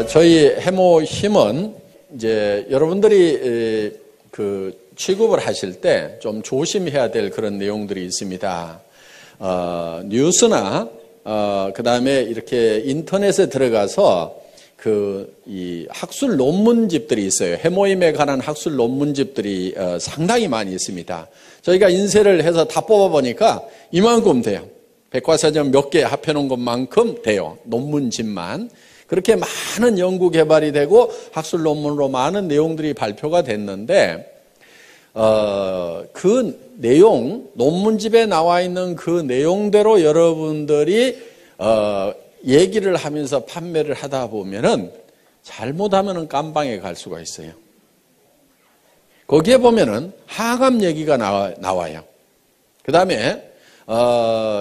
저희 해모힘은 이제 여러분들이 취급을 하실 때 좀 조심해야 될 그런 내용들이 있습니다. 뉴스나 그 다음에 이렇게 인터넷에 들어가서 이 학술 논문집들이 있어요. 해모임에 관한 학술 논문집들이 상당히 많이 있습니다. 저희가 인쇄를 해서 다 뽑아보니까 이만큼 돼요. 백과사전 몇 개 합해놓은 것만큼 돼요. 논문집만. 그렇게 많은 연구 개발이 되고 학술 논문으로 많은 내용들이 발표가 됐는데 그 내용, 논문집에 나와 있는 그 내용대로 여러분들이 얘기를 하면서 판매를 하다 보면은 잘못하면은 깜방에 갈 수가 있어요. 거기에 보면은 항암 얘기가 나와요. 그 다음에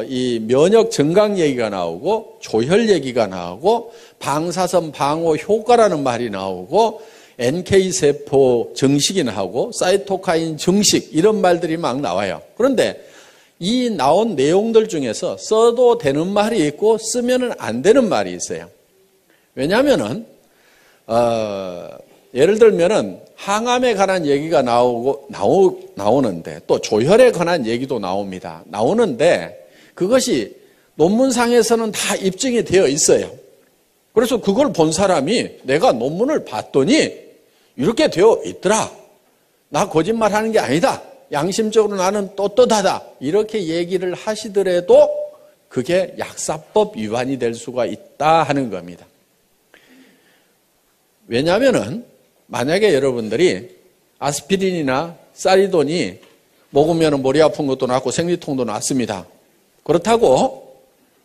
이 면역 증강 얘기가 나오고 조혈 얘기가 나오고 방사선 방어 효과라는 말이 나오고 NK세포 증식이 나오고 사이토카인 증식 이런 말들이 막 나와요. 그런데 이 나온 내용들 중에서 써도 되는 말이 있고 쓰면은 안 되는 말이 있어요. 왜냐하면은 예를 들면은 항암에 관한 얘기가 나오는데 또 조혈에 관한 얘기도 나오는데 그것이 논문상에서는 다 입증이 되어 있어요. 그래서 그걸 본 사람이 내가 논문을 봤더니 이렇게 되어 있더라. 나 거짓말하는 게 아니다. 양심적으로 나는 떳떳하다. 이렇게 얘기를 하시더라도 그게 약사법 위반이 될 수가 있다 하는 겁니다. 왜냐하면은 만약에 여러분들이 아스피린이나 사리돈이 먹으면 머리 아픈 것도 낫고 생리통도 낫습니다. 그렇다고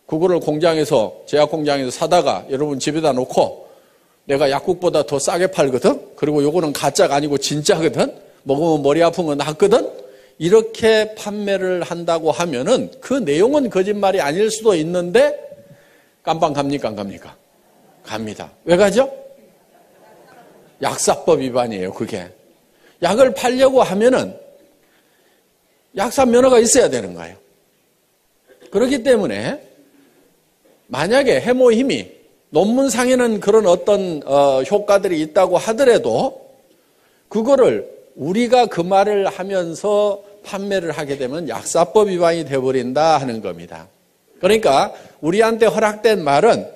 그거를 공장에서 제약 공장에서 사다가 여러분 집에다 놓고 내가 약국보다 더 싸게 팔거든. 그리고 요거는 가짜가 아니고 진짜거든. 먹으면 머리 아픈 건 낫거든. 이렇게 판매를 한다고 하면은 그 내용은 거짓말이 아닐 수도 있는데 깜빵 갑니까 안 갑니까? 갑니다. 왜 가죠? 약사법 위반이에요, 그게. 약을 팔려고 하면은 약사 면허가 있어야 되는 거예요. 그렇기 때문에 만약에 해모힘이 논문상에는 그런 어떤 효과들이 있다고 하더라도 그거를 우리가 그 말을 하면서 판매를 하게 되면 약사법 위반이 되어버린다 하는 겁니다. 그러니까 우리한테 허락된 말은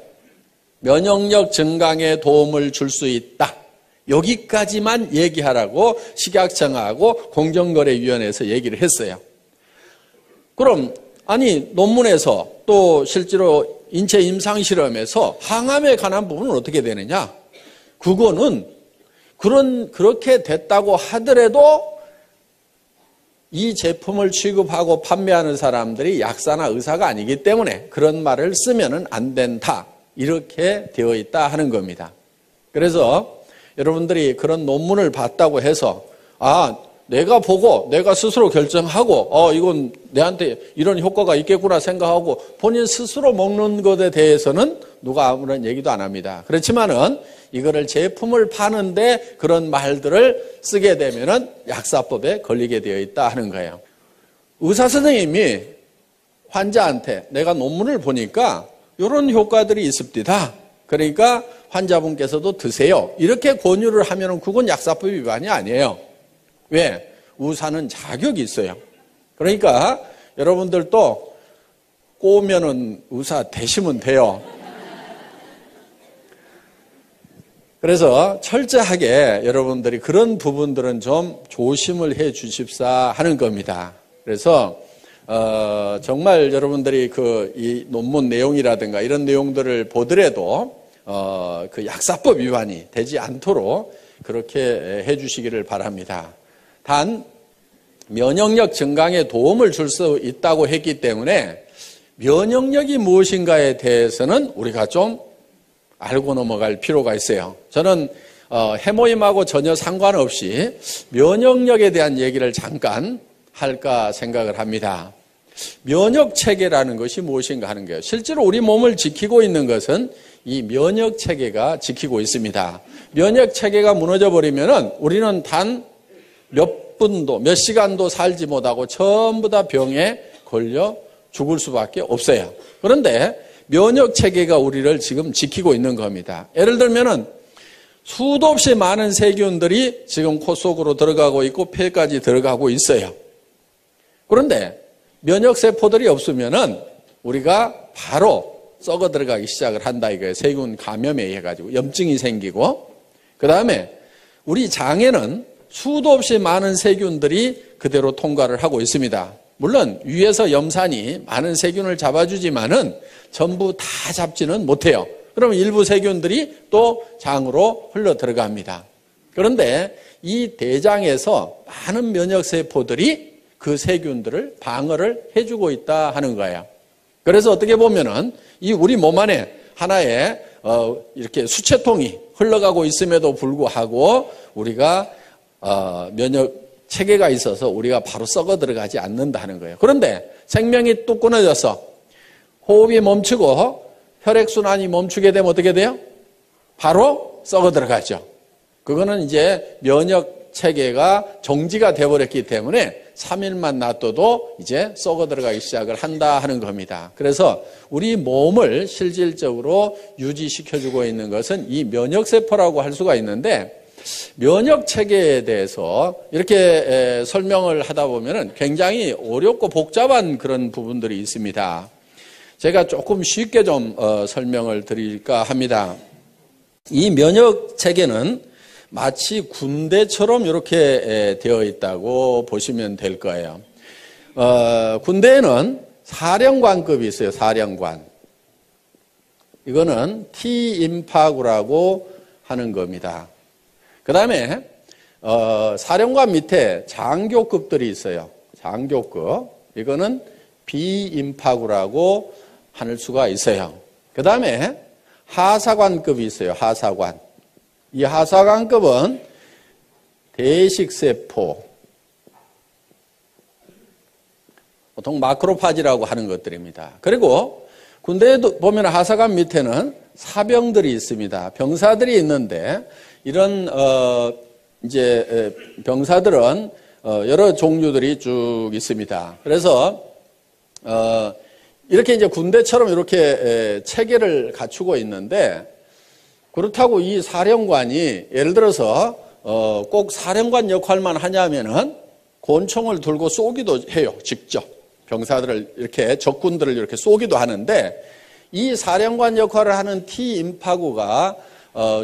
면역력 증강에 도움을 줄 수 있다. 여기까지만 얘기하라고 식약청하고 공정거래위원회에서 얘기를 했어요. 그럼 아니 논문에서 또 실제로 인체 임상실험에서 항암에 관한 부분은 어떻게 되느냐? 그거는 그렇게 됐다고 하더라도 이 제품을 취급하고 판매하는 사람들이 약사나 의사가 아니기 때문에 그런 말을 쓰면은 안 된다. 이렇게 되어 있다 하는 겁니다. 그래서 여러분들이 그런 논문을 봤다고 해서 내가 보고 내가 스스로 결정하고 이건 내한테 이런 효과가 있겠구나 생각하고 본인 스스로 먹는 것에 대해서는 누가 아무런 얘기도 안 합니다. 그렇지만은 이거를 제품을 파는데 그런 말들을 쓰게 되면은 약사법에 걸리게 되어 있다 하는 거예요. 의사 선생님이 환자한테 내가 논문을 보니까 이런 효과들이 있습니다. 그러니까 환자분께서도 드세요. 이렇게 권유를 하면은 그건 약사법 위반이 아니에요. 왜? 의사는 자격이 있어요. 그러니까 여러분들도 꼬우면은 의사 되시면 돼요. 그래서 철저하게 여러분들이 그런 부분들은 좀 조심을 해 주십사 하는 겁니다. 그래서 정말 여러분들이 이 논문 내용이라든가 이런 내용들을 보더라도 그 약사법 위반이 되지 않도록 그렇게 해 주시기를 바랍니다. 단 면역력 증강에 도움을 줄 수 있다고 했기 때문에 면역력이 무엇인가에 대해서는 우리가 좀 알고 넘어갈 필요가 있어요. 저는 해모임하고 전혀 상관없이 면역력에 대한 얘기를 잠깐 할까 생각을 합니다. 면역체계라는 것이 무엇인가 하는 거예요. 실제로 우리 몸을 지키고 있는 것은 이 면역체계가 지키고 있습니다. 면역체계가 무너져 버리면은 우리는 단 몇 분도 몇 시간도 살지 못하고 전부 다 병에 걸려 죽을 수밖에 없어요. 그런데 면역 체계가 우리를 지금 지키고 있는 겁니다. 예를 들면은 수도 없이 많은 세균들이 지금 코 속으로 들어가고 있고 폐까지 들어가고 있어요. 그런데 면역 세포들이 없으면은 우리가 바로 썩어 들어가기 시작을 한다 이거예요. 세균 감염에 의해 가지고 염증이 생기고, 그 다음에 우리 장에는 수도 없이 많은 세균들이 그대로 통과를 하고 있습니다. 물론 위에서 염산이 많은 세균을 잡아주지만은 전부 다 잡지는 못해요. 그러면 일부 세균들이 또 장으로 흘러 들어갑니다. 그런데 이 대장에서 많은 면역세포들이 그 세균들을 방어를 해주고 있다 하는 거예요. 그래서 어떻게 보면은 이 우리 몸 안에 하나의 이렇게 수채통이 흘러가고 있음에도 불구하고 우리가 면역 체계가 있어서 우리가 바로 썩어 들어가지 않는다 하는 거예요. 그런데 생명이 뚝 끊어져서 호흡이 멈추고 혈액순환이 멈추게 되면 어떻게 돼요? 바로 썩어 들어가죠. 그거는 이제 면역 체계가 정지가 되어버렸기 때문에 3일만 놔둬도 이제 썩어 들어가기 시작을 한다 하는 겁니다. 그래서 우리 몸을 실질적으로 유지시켜주고 있는 것은 이 면역세포라고 할 수가 있는데, 면역 체계에 대해서 이렇게 설명을 하다 보면은 굉장히 어렵고 복잡한 그런 부분들이 있습니다. 제가 조금 쉽게 좀 설명을 드릴까 합니다. 이 면역 체계는 마치 군대처럼 이렇게 되어 있다고 보시면 될 거예요. 군대에는 사령관급이 있어요. 사령관. 이거는 T임파구라고 하는 겁니다. 그 다음에 사령관 밑에 장교급들이 있어요. 장교급. 이거는 B임파구라고 할 수가 있어요. 그 다음에 하사관급이 있어요. 하사관. 이 하사관급은 대식세포, 보통 마크로파지라고 하는 것들입니다. 그리고 군대에도 보면 하사관 밑에는 사병들이 있습니다. 병사들이 있는데 이런 이제 병사들은 여러 종류들이 쭉 있습니다. 그래서 이렇게 이제 군대처럼 이렇게 체계를 갖추고 있는데, 그렇다고 이 사령관이 예를 들어서 꼭 사령관 역할만 하냐면은 권총을 들고 쏘기도 해요. 직접 병사들을 이렇게 적군들을 이렇게 쏘기도 하는데, 이 사령관 역할을 하는 T임파구가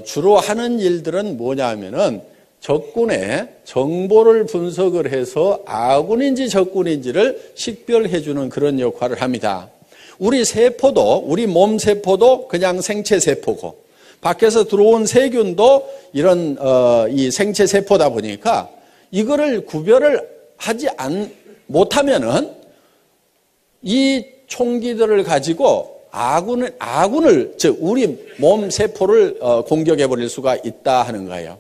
주로 하는 일들은 뭐냐면은 적군의 정보를 분석을 해서 아군인지 적군인지를 식별해 주는 그런 역할을 합니다. 우리 세포도, 우리 몸 세포도 그냥 생체 세포고, 밖에서 들어온 세균도 이런 이 생체 세포다 보니까 이거를 구별을 하지 못하면은 이 총기들을 가지고 아군을 즉 우리 몸 세포를 공격해 버릴 수가 있다 하는 거예요.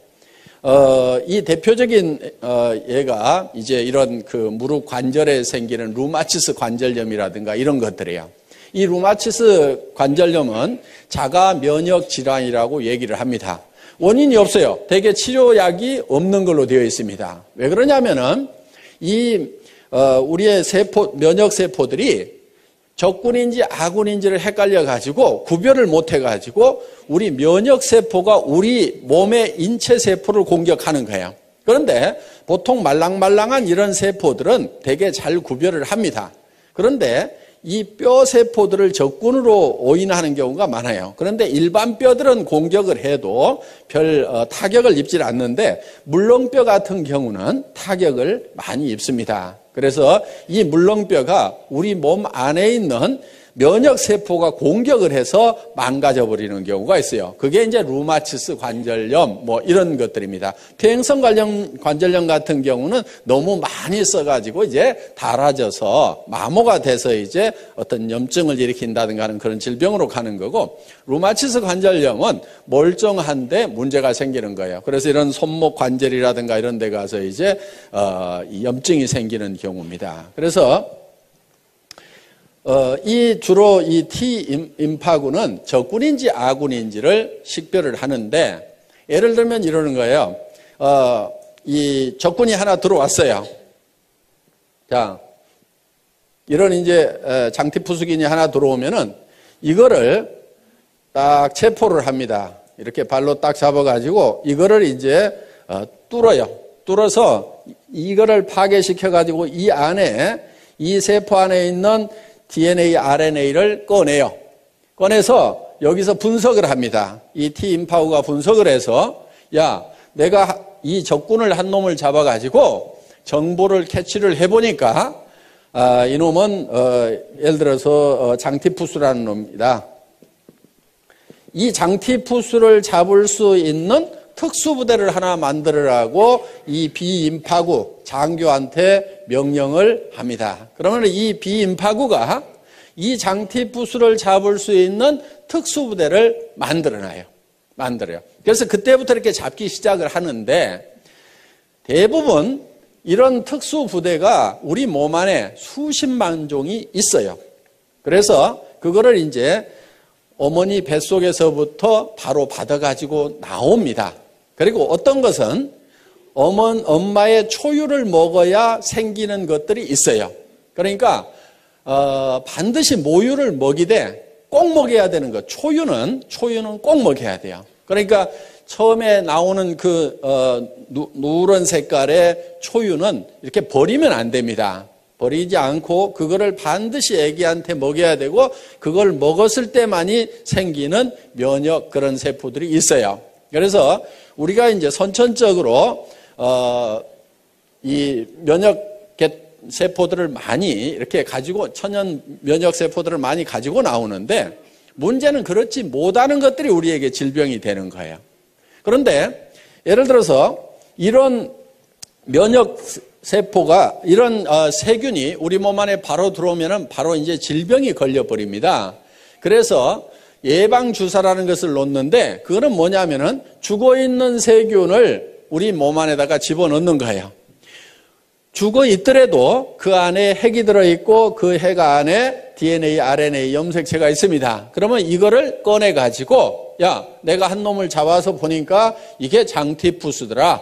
이 대표적인 예가 이제 이런 그 무릎 관절에 생기는 루마티스 관절염이라든가 이런 것들이에요. 이 루마티스 관절염은 자가 면역 질환이라고 얘기를 합니다. 원인이 없어요. 대개 치료약이 없는 걸로 되어 있습니다. 왜 그러냐면은 우리의 면역 세포들이 적군인지 아군인지를 헷갈려 가지고 구별을 못 해 가지고 우리 면역 세포가 우리 몸의 인체 세포를 공격하는 거예요. 그런데 보통 말랑말랑한 이런 세포들은 되게 잘 구별을 합니다. 그런데 이 뼈 세포들을 적군으로 오인하는 경우가 많아요. 그런데 일반 뼈들은 공격을 해도 별 타격을 입질 않는데 물렁뼈 같은 경우는 타격을 많이 입습니다. 그래서 이 물렁뼈가 우리 몸 안에 있는 면역세포가 공격을 해서 망가져 버리는 경우가 있어요. 그게 이제 루마티스 관절염 뭐 이런 것들입니다. 퇴행성 관절염 같은 경우는 너무 많이 써가지고 이제 닳아져서 마모가 돼서 이제 어떤 염증을 일으킨다든가 하는 그런 질병으로 가는 거고, 루마티스 관절염은 멀쩡한데 문제가 생기는 거예요. 그래서 이런 손목 관절이라든가 이런 데 가서 이제 염증이 생기는 경우입니다. 그래서 주로 이 T임파구는 적군인지 아군인지를 식별을 하는데, 예를 들면 이러는 거예요. 이 적군이 하나 들어왔어요. 자, 이런 이제 장티푸스균이 하나 들어오면은 이거를 딱 체포를 합니다. 이렇게 발로 딱 잡아가지고 이거를 이제 뚫어요. 뚫어서 이거를 파괴시켜가지고 이 안에, 이 세포 안에 있는 DNA, RNA를 꺼내요. 꺼내서 여기서 분석을 합니다. 이 T임파구가 분석을 해서, 야, 내가 이 적군을 한 놈을 잡아가지고 정보를 캐치를 해보니까, 이놈은, 예를 들어서, 장티푸스라는 놈입니다. 이 장티푸스를 잡을 수 있는 특수부대를 하나 만들으라고 이 비임파구 장교한테 명령을 합니다. 그러면 이 비임파구가 이 장티푸스를 잡을 수 있는 특수부대를 만들어요. 그래서 그때부터 이렇게 잡기 시작을 하는데 대부분 이런 특수부대가 우리 몸 안에 수십만 종이 있어요. 그래서 그거를 이제 어머니 뱃속에서부터 바로 받아가지고 나옵니다. 그리고 어떤 것은 엄마의 초유를 먹어야 생기는 것들이 있어요. 그러니까 반드시 모유를 먹이되 꼭 먹여야 되는 것. 초유는 꼭 먹여야 돼요. 그러니까 처음에 나오는 그 누런 색깔의 초유는 이렇게 버리면 안 됩니다. 버리지 않고 그거를 반드시 애기한테 먹여야 되고 그걸 먹었을 때만이 생기는 면역 그런 세포들이 있어요. 그래서 우리가 이제 선천적으로 이 면역 세포들을 많이 이렇게 가지고 천연 면역 세포들을 많이 가지고 나오는데 문제는 그렇지 못하는 것들이 우리에게 질병이 되는 거예요. 그런데 예를 들어서 이런 면역 세포가 이런 세균이 우리 몸 안에 바로 들어오면은 바로 이제 질병이 걸려버립니다. 그래서 예방주사라는 것을 놓는데 그거는 뭐냐면은 죽어있는 세균을 우리 몸 안에다가 집어넣는 거예요. 죽어 있더라도 그 안에 핵이 들어있고 그 핵 안에 DNA, RNA 염색체가 있습니다. 그러면 이거를 꺼내가지고 야, 내가 한 놈을 잡아서 보니까 이게 장티푸스더라.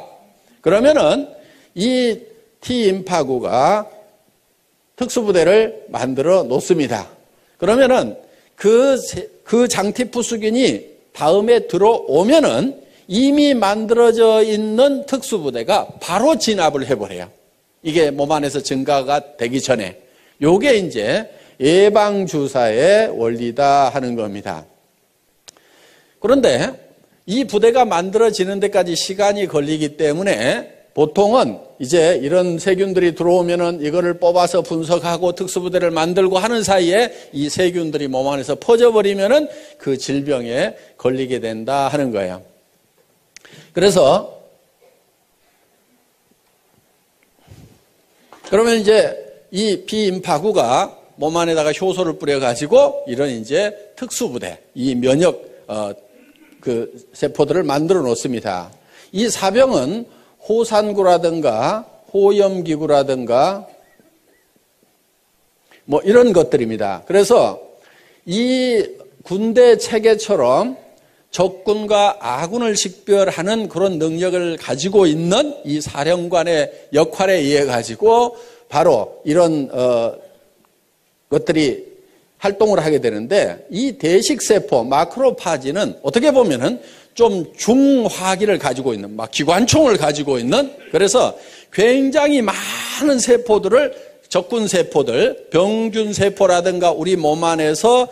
그러면은 이 T임파구가 특수부대를 만들어 놓습니다. 그러면은 그 장티푸스균이 다음에 들어오면은 이미 만들어져 있는 특수부대가 바로 진압을 해버려요. 이게 몸 안에서 증가가 되기 전에. 요게 이제 예방주사의 원리다 하는 겁니다. 그런데 이 부대가 만들어지는 데까지 시간이 걸리기 때문에 보통은 이제 이런 세균들이 들어오면은 이거를 뽑아서 분석하고 특수부대를 만들고 하는 사이에 이 세균들이 몸 안에서 퍼져버리면은 그 질병에 걸리게 된다 하는 거예요. 그래서 그러면 이제 이 비임파구가 몸 안에다가 효소를 뿌려가지고 이런 이제 특수부대, 이 면역, 그 세포들을 만들어 놓습니다. 이 사병은 호산구라든가 호염기구라든가 뭐 이런 것들입니다. 그래서 이 군대 체계처럼 적군과 아군을 식별하는 그런 능력을 가지고 있는 이 사령관의 역할에 의해 가지고 바로 이런 것들이 활동을 하게 되는데 이 대식세포 마크로파지는 어떻게 보면은 좀 중화기를 가지고 있는 막 기관총을 가지고 있는 그래서 굉장히 많은 세포들을 적군 세포들 병균 세포라든가 우리 몸 안에서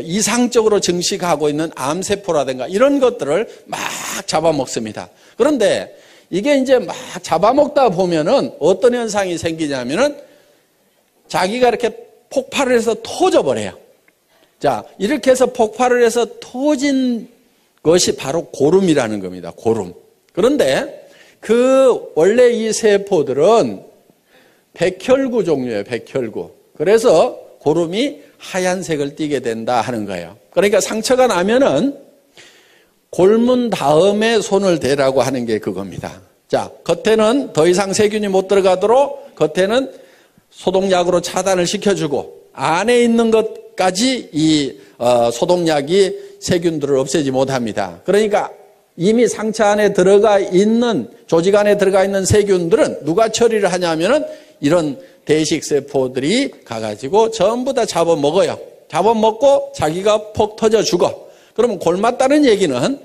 이상적으로 증식하고 있는 암세포라든가 이런 것들을 막 잡아먹습니다. 그런데 이게 이제 막 잡아먹다 보면은 어떤 현상이 생기냐면은 자기가 이렇게 폭발을 해서 터져버려요. 자, 이렇게 해서 폭발을 해서 터진 것이 바로 고름이라는 겁니다. 고름. 그런데 원래 이 세포들은 백혈구 종류예요. 백혈구. 그래서 고름이 하얀색을 띠게 된다 하는 거예요. 그러니까 상처가 나면은 골문 다음에 손을 대라고 하는 게 그겁니다. 자, 겉에는 더 이상 세균이 못 들어가도록 겉에는 소독약으로 차단을 시켜주고 안에 있는 것까지 이 소독약이 세균들을 없애지 못합니다. 그러니까 이미 상처 안에 들어가 있는 조직 안에 들어가 있는 세균들은 누가 처리를 하냐면은 이런 대식세포들이 가가지고 전부 다 잡아먹어요. 잡아먹고 자기가 폭 터져 죽어. 그러면 골맞다는 얘기는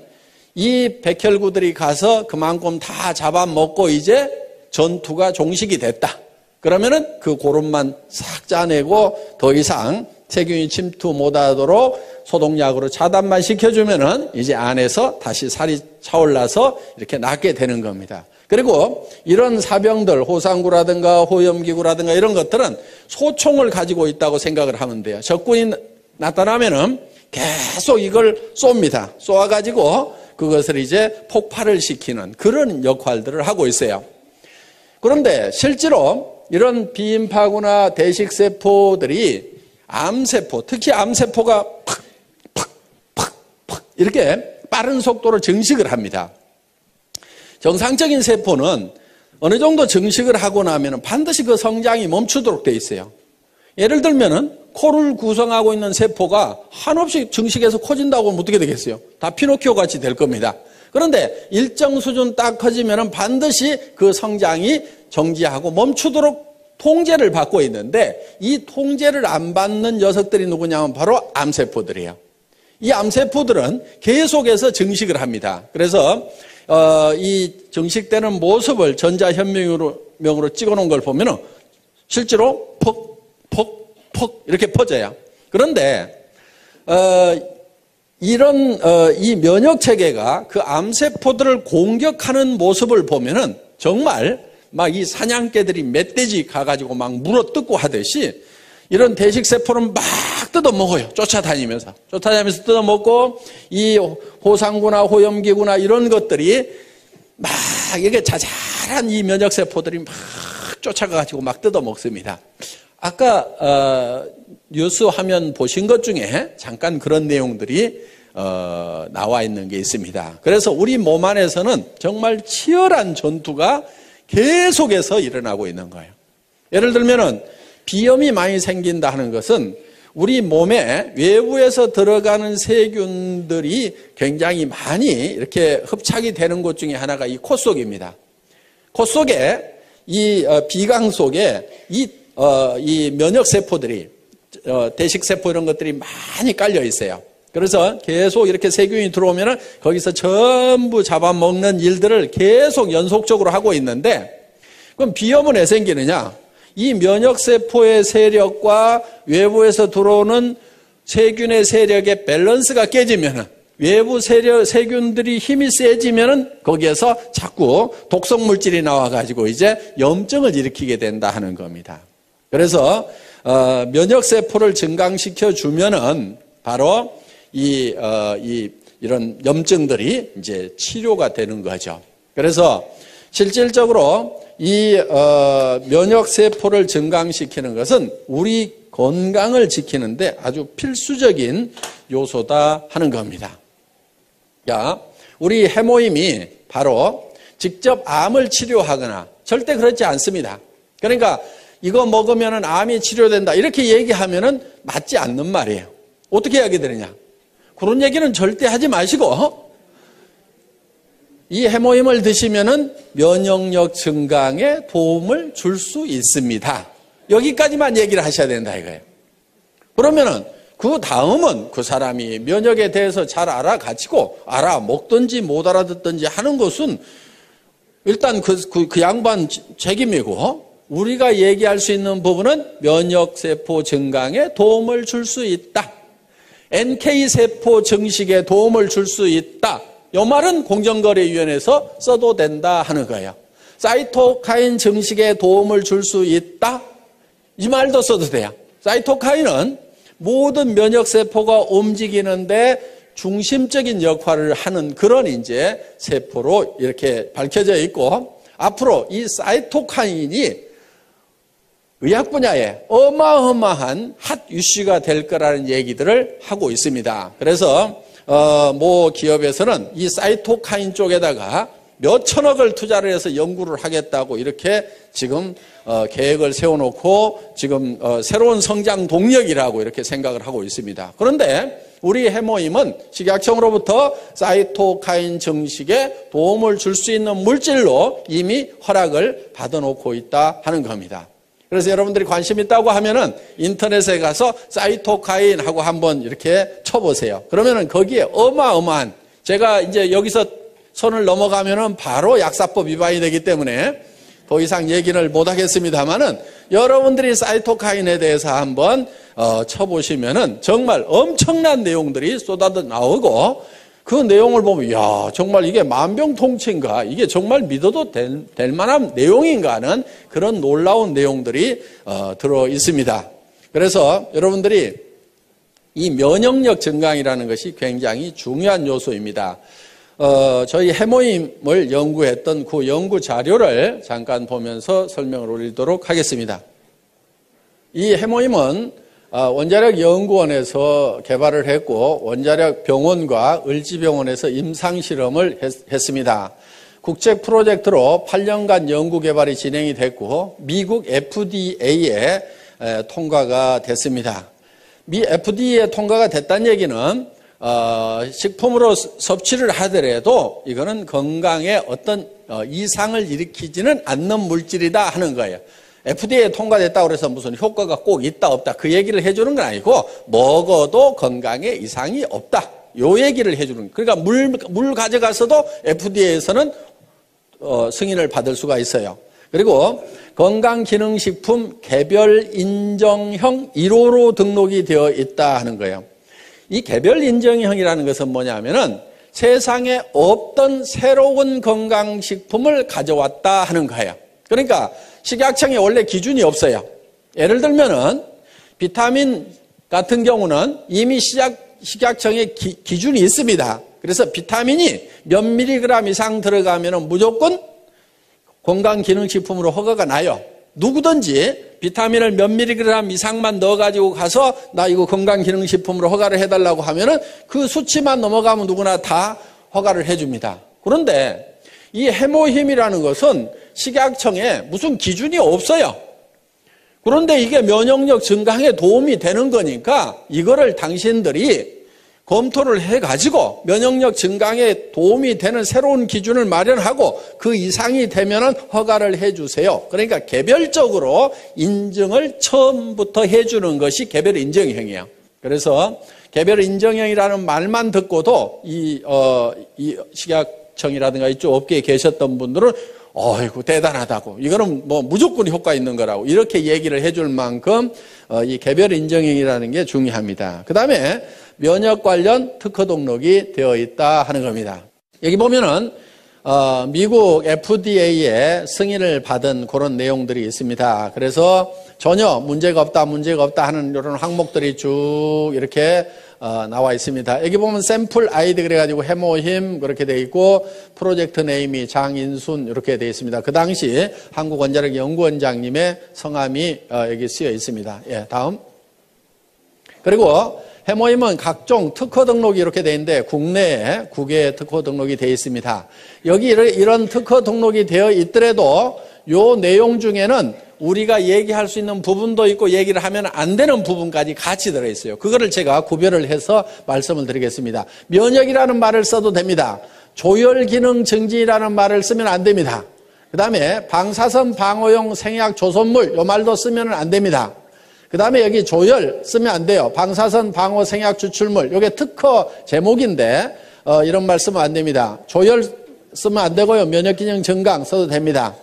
이 백혈구들이 가서 그만큼 다 잡아먹고 이제 전투가 종식이 됐다. 그러면은 그 고름만 싹 짜내고 더 이상 세균이 침투 못하도록 소독약으로 차단만 시켜주면은 이제 안에서 다시 살이 차올라서 이렇게 낫게 되는 겁니다. 그리고 이런 사병들, 호상구라든가 호염기구라든가 이런 것들은 소총을 가지고 있다고 생각을 하면 돼요. 적군이 나타나면은 계속 이걸 쏩니다. 쏘아가지고 그것을 이제 폭발을 시키는 그런 역할들을 하고 있어요. 그런데 실제로 이런 비인파구나 대식세포들이 암세포, 특히 암세포가 팍 이렇게 빠른 속도로 증식을 합니다. 정상적인 세포는 어느 정도 증식을 하고 나면 반드시 그 성장이 멈추도록 돼 있어요. 예를 들면은 코를 구성하고 있는 세포가 한없이 증식해서 커진다고 하면 어떻게 되겠어요? 다 피노키오 같이 될 겁니다. 그런데 일정 수준 딱 커지면은 반드시 그 성장이 정지하고 멈추도록 통제를 받고 있는데 이 통제를 안 받는 녀석들이 누구냐면 바로 암세포들이에요. 이 암세포들은 계속해서 증식을 합니다. 그래서 이 증식되는 모습을 전자현미경으로 찍어놓은 걸 보면은 실제로 퍽 이렇게 퍼져요. 그런데 이런 이 면역 체계가 그 암세포들을 공격하는 모습을 보면은 정말 막 이 사냥개들이 멧돼지 가가지고 막 물어뜯고 하듯이 이런 대식세포는 막 뜯어먹어요. 쫓아다니면서 뜯어먹고 이 호상구나 호염기구나 이런 것들이 막 이게 자잘한 이 면역세포들이 막 쫓아가가지고 막 뜯어먹습니다. 아까 뉴스 화면 보신 것 중에 잠깐 그런 내용들이 나와 있는 게 있습니다. 그래서 우리 몸 안에서는 정말 치열한 전투가 계속해서 일어나고 있는 거예요. 예를 들면은 비염이 많이 생긴다 하는 것은 우리 몸에 외부에서 들어가는 세균들이 굉장히 많이 이렇게 흡착이 되는 곳 중에 하나가 이 코 속입니다. 코 속에 이 비강 속에 이 면역세포들이 대식세포 이런 것들이 많이 깔려 있어요. 그래서 계속 이렇게 세균이 들어오면 거기서 전부 잡아먹는 일들을 계속 연속적으로 하고 있는데 그럼 비염은 왜 생기느냐? 이 면역세포의 세력과 외부에서 들어오는 세균의 세력의 밸런스가 깨지면 외부 세균들이 힘이 세지면 거기에서 자꾸 독성물질이 나와가지고 이제 염증을 일으키게 된다 하는 겁니다. 그래서 면역세포를 증강시켜 주면은 바로 이런 염증들이 이제 치료가 되는 거죠. 그래서 실질적으로 이 면역세포를 증강시키는 것은 우리 건강을 지키는데 아주 필수적인 요소다 하는 겁니다. 자, 우리 해모임이 바로 직접 암을 치료하거나 절대 그렇지 않습니다. 그러니까 이거 먹으면 암이 치료된다 이렇게 얘기하면 맞지 않는 말이에요. 어떻게 하게 되느냐? 그런 얘기는 절대 하지 마시고 이 해모임을 드시면은 면역력 증강에 도움을 줄 수 있습니다. 여기까지만 얘기를 하셔야 된다 이거예요. 그러면은 그 다음은 그 사람이 면역에 대해서 잘 알아가지고 알아먹든지 못 알아듣든지 하는 것은 일단 그 양반 책임이고 우리가 얘기할 수 있는 부분은 면역세포 증강에 도움을 줄 수 있다. NK세포 증식에 도움을 줄 수 있다. 이 말은 공정거래위원회에서 써도 된다 하는 거예요. 사이토카인 증식에 도움을 줄 수 있다. 이 말도 써도 돼요. 사이토카인은 모든 면역세포가 움직이는데 중심적인 역할을 하는 그런 이제 세포로 이렇게 밝혀져 있고 앞으로 이 사이토카인이 의학 분야에 어마어마한 핫 이슈가 될 거라는 얘기들을 하고 있습니다. 그래서 모 기업에서는 이 사이토카인 쪽에다가 몇 천억을 투자를 해서 연구를 하겠다고 이렇게 지금 계획을 세워놓고 지금 새로운 성장 동력이라고 이렇게 생각을 하고 있습니다. 그런데 우리 해모임은 식약청으로부터 사이토카인 증식에 도움을 줄 수 있는 물질로 이미 허락을 받아놓고 있다 하는 겁니다. 그래서 여러분들이 관심 있다고 하면은 인터넷에 가서 사이토카인하고 한번 이렇게 쳐보세요. 그러면은 거기에 어마어마한, 제가 이제 여기서 선을 넘어가면은 바로 약사법 위반이 되기 때문에 더 이상 얘기를 못 하겠습니다만은 여러분들이 사이토카인에 대해서 한번 쳐보시면은 정말 엄청난 내용들이 쏟아져 나오고, 그 내용을 보면 야, 정말 이게 만병통치인가, 이게 정말 믿어도 될 만한 내용인가 하는 그런 놀라운 내용들이 들어 있습니다. 그래서 여러분들이 이 면역력 증강이라는 것이 굉장히 중요한 요소입니다. 저희 해모임을 연구했던 그 연구 자료를 잠깐 보면서 설명을 올리도록 하겠습니다. 이 해모임은 원자력 연구원에서 개발을 했고 원자력 병원과 을지병원에서 임상실험을 했습니다. 국제 프로젝트로 8년간 연구 개발이 진행이 됐고 미국 FDA에 통과가 됐습니다. 미 FDA에 통과가 됐다는 얘기는 식품으로 섭취를 하더라도 이거는 건강에 어떤 이상을 일으키지는 않는 물질이다 하는 거예요. FDA에 통과됐다고 해서 무슨 효과가 꼭 있다 없다 그 얘기를 해주는 건 아니고 먹어도 건강에 이상이 없다 요 얘기를 해주는 거예요. 그러니까 물 가져가서도 FDA에서는 승인을 받을 수가 있어요. 그리고 건강기능식품 개별 인정형 1호로 등록이 되어 있다 하는 거예요. 이 개별 인정형이라는 것은 뭐냐면은 세상에 없던 새로운 건강식품을 가져왔다 하는 거예요. 그러니까 식약청에 원래 기준이 없어요. 예를 들면은 비타민 같은 경우는 이미 식약청에 기준이 있습니다. 그래서 비타민이 몇 밀리그램 이상 들어가면은 무조건 건강기능식품으로 허가가 나요. 누구든지 비타민을 몇 밀리그램 이상만 넣어가지고 가서 나 이거 건강기능식품으로 허가를 해달라고 하면은 그 수치만 넘어가면 누구나 다 허가를 해줍니다. 그런데 이 해모힘이라는 것은 식약청에 무슨 기준이 없어요. 그런데 이게 면역력 증강에 도움이 되는 거니까 이거를 당신들이 검토를 해가지고 면역력 증강에 도움이 되는 새로운 기준을 마련하고 그 이상이 되면은 허가를 해주세요. 그러니까 개별적으로 인증을 처음부터 해주는 것이 개별 인정형이에요. 그래서 개별 인정형이라는 말만 듣고도 이 식약청이라든가 이쪽 업계에 계셨던 분들은 어이구 대단하다고, 이거는 뭐 무조건 효과 있는 거라고 이렇게 얘기를 해줄 만큼 이 개별 인정형이라는 게 중요합니다. 그 다음에 면역 관련 특허 등록이 되어 있다 하는 겁니다. 여기 보면은 미국 FDA에 승인을 받은 그런 내용들이 있습니다. 그래서 전혀 문제가 없다 하는 이런 항목들이 쭉 이렇게 나와 있습니다. 여기 보면 샘플 아이디 그래가지고 해모힘 그렇게 되어 있고 프로젝트 네임이 장인순 이렇게 되어 있습니다. 그 당시 한국원자력연구원장님의 성함이 여기 쓰여 있습니다. 예, 다음. 그리고 해모힘은 각종 특허 등록이 이렇게 되어 있는데 국내에 9개의 특허 등록이 되어 있습니다. 여기 이런 특허 등록이 되어 있더라도 요 내용 중에는 우리가 얘기할 수 있는 부분도 있고 얘기를 하면 안 되는 부분까지 같이 들어있어요. 그거를 제가 구별을 해서 말씀을 드리겠습니다. 면역이라는 말을 써도 됩니다. 조혈기능 증진이라는 말을 쓰면 안 됩니다. 그 다음에 방사선 방어용 생약 조선물 요 말도 쓰면 안 됩니다. 그 다음에 여기 조혈 쓰면 안 돼요. 방사선 방어 생약 추출물 요게 특허 제목인데 이런 말 쓰면 안 됩니다. 조혈 쓰면 안 되고요. 면역기능 증강 써도 됩니다.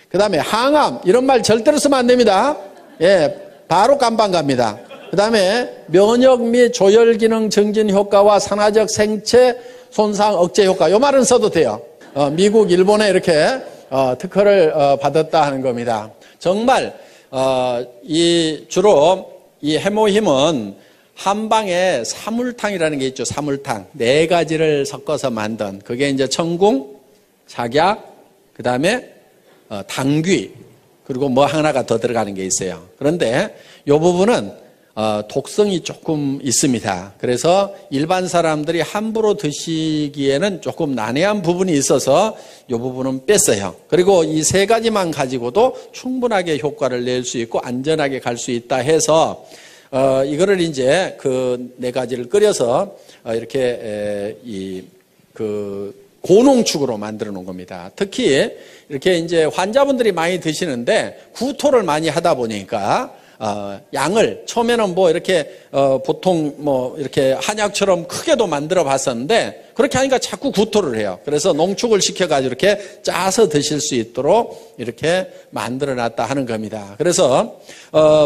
그 다음에 항암 이런 말 절대로 쓰면 안 됩니다. 예, 바로 깜빵 갑니다. 그 다음에 면역 및 조혈기능 증진 효과와 산화적 생체 손상 억제 효과 이 말은 써도 돼요. 미국, 일본에 이렇게 특허를 받았다 하는 겁니다. 정말 주로 이 해모힘은 한방에 사물탕이라는 게 있죠. 사물탕 4가지를 섞어서 만든 그게 이제 청궁, 작약, 그 다음에 당귀 그리고 뭐 하나가 더 들어가는 게 있어요. 그런데 이 부분은 독성이 조금 있습니다. 그래서 일반 사람들이 함부로 드시기에는 조금 난해한 부분이 있어서 이 부분은 뺐어요. 그리고 이 3가지만 가지고도 충분하게 효과를 낼 수 있고 안전하게 갈 수 있다 해서 이거를 이제 그 4가지를 끓여서 이렇게 고농축으로 만들어 놓은 겁니다. 특히 이렇게 이제 환자분들이 많이 드시는데 구토를 많이 하다 보니까 양을 처음에는 뭐 이렇게 보통 뭐 이렇게 한약처럼 크게도 만들어 봤었는데 그렇게 하니까 자꾸 구토를 해요. 그래서 농축을 시켜가지고 이렇게 짜서 드실 수 있도록 이렇게 만들어 놨다 하는 겁니다. 그래서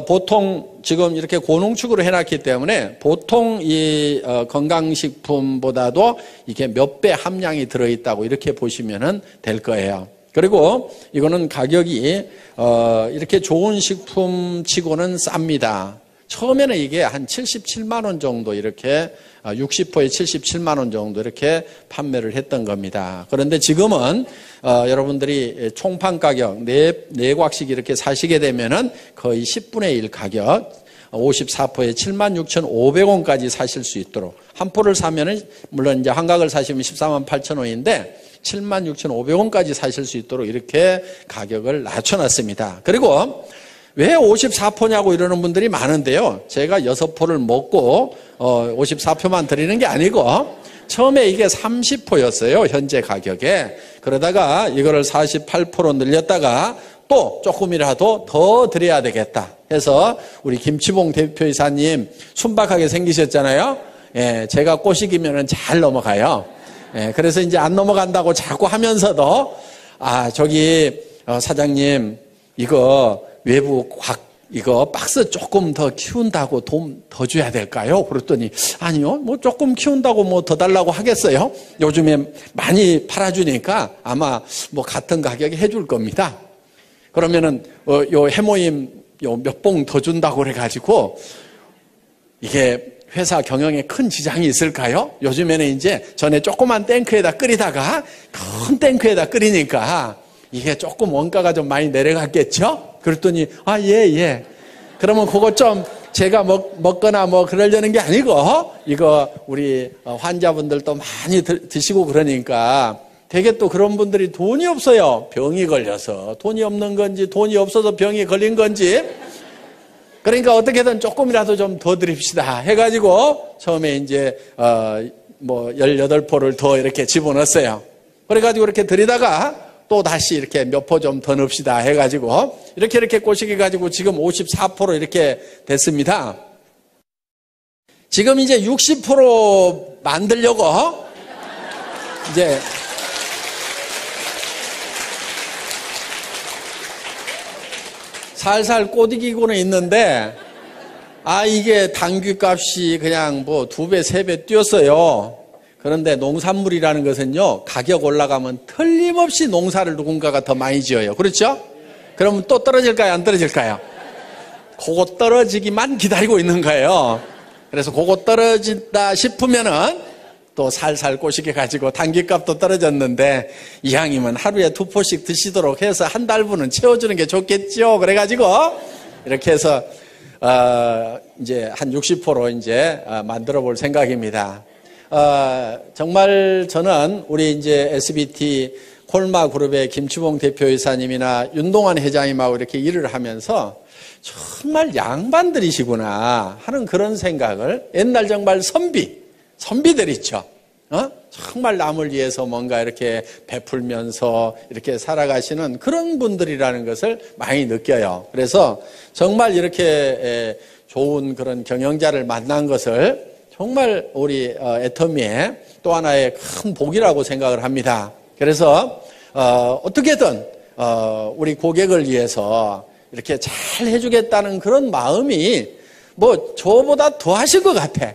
보통 지금 이렇게 고농축으로 해놨기 때문에 보통 이 건강식품보다도 이게 몇 배 함량이 들어있다고 이렇게 보시면 될 거예요. 그리고 이거는 가격이 이렇게 좋은 식품치고는 쌉니다. 처음에는 이게 한 77만 원 정도 이렇게 60호에 77만 원 정도 이렇게 판매를 했던 겁니다. 그런데 지금은 여러분들이 총판 가격 4곽씩 이렇게 사시게 되면은 거의 10분의 1 가격 54포에 76,500원까지 사실 수 있도록 한 포를 사면은 물론 이제 한각을 사시면 14만 8천 원인데 76,500원까지 사실 수 있도록 이렇게 가격을 낮춰놨습니다. 그리고 왜 54포냐고 이러는 분들이 많은데요. 제가 6포를 먹고 54포만 드리는 게 아니고 처음에 이게 30포였어요. 현재 가격에. 그러다가 이거를 48포로 늘렸다가 또 조금이라도 더 드려야 되겠다 해서 우리 김치봉 대표이사님 순박하게 생기셨잖아요. 예, 제가 꼬시기면은 잘 넘어가요. 예, 그래서 이제 안 넘어간다고 자꾸 하면서도 저기 사장님 이거 외부 이거 박스 조금 더 키운다고 돈 더 줘야 될까요? 그랬더니 아니요, 뭐 조금 키운다고 뭐 더 달라고 하겠어요? 요즘에 많이 팔아주니까 아마 뭐 같은 가격에 해줄 겁니다. 그러면은 요 해모임 요 몇 봉 더 준다고 그래가지고 이게 회사 경영에 큰 지장이 있을까요? 요즘에는 이제 전에 조그만 탱크에다 끓이다가 큰 탱크에다 끓이니까 이게 조금 원가가 좀 많이 내려갔겠죠? 그랬더니 예. 그러면 그거 좀 제가 먹거나 뭐 그러려는 게 아니고 이거 우리 환자분들도 많이 드시고 그러니까 되게 또 그런 분들이 돈이 없어요. 병이 걸려서 돈이 없는 건지 돈이 없어서 병이 걸린 건지 그러니까 어떻게든 조금이라도 좀 더 드립시다 해가지고 처음에 이제 뭐 18포를 더 이렇게 집어넣었어요. 그래가지고 이렇게 드리다가 또 다시 이렇게 몇 포 좀 더 넣읍시다 해가지고 이렇게 꼬시게 가지고 지금 54포로 이렇게 됐습니다. 지금 이제 60포로 만들려고 이제 살살 꼬드기고는 있는데 이게 당귀값이 그냥 뭐 2배, 3배 뛰었어요. 그런데 농산물이라는 것은요, 가격 올라가면 틀림없이 농사를 누군가가 더 많이 지어요. 그렇죠? 그러면 또 떨어질까요? 안 떨어질까요? 그거 떨어지기만 기다리고 있는 거예요. 그래서 그거 떨어진다 싶으면은 또 살살 꼬시게 가지고 당귀값도 떨어졌는데 이왕이면 하루에 2포씩 드시도록 해서 한 달분은 채워주는 게 좋겠죠. 그래가지고 이렇게 해서 이제 한 60포로 이제 만들어 볼 생각입니다. 정말 저는 우리 이제 SBT 콜마 그룹의 김치봉 대표이사님이나 윤동환 회장님하고 이렇게 일을 하면서 정말 양반들이시구나 하는 그런 생각을 옛날 정말 선비들 있죠. 정말 남을 위해서 뭔가 이렇게 베풀면서 이렇게 살아가시는 그런 분들이라는 것을 많이 느껴요. 그래서 정말 이렇게 좋은 그런 경영자를 만난 것을 정말 우리 애터미의 또 하나의 큰 복이라고 생각을 합니다. 그래서 어떻게든 우리 고객을 위해서 이렇게 잘 해주겠다는 그런 마음이 뭐 저보다 더 하실 것 같아.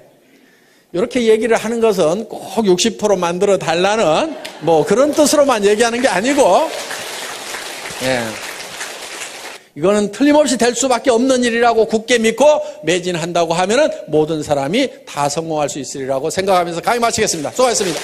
이렇게 얘기를 하는 것은 꼭 60% 만들어 달라는 뭐 그런 뜻으로만 얘기하는 게 아니고 이거는 틀림없이 될 수밖에 없는 일이라고 굳게 믿고 매진한다고 하면은 모든 사람이 다 성공할 수 있으리라고 생각하면서 강의 마치겠습니다. 수고하셨습니다.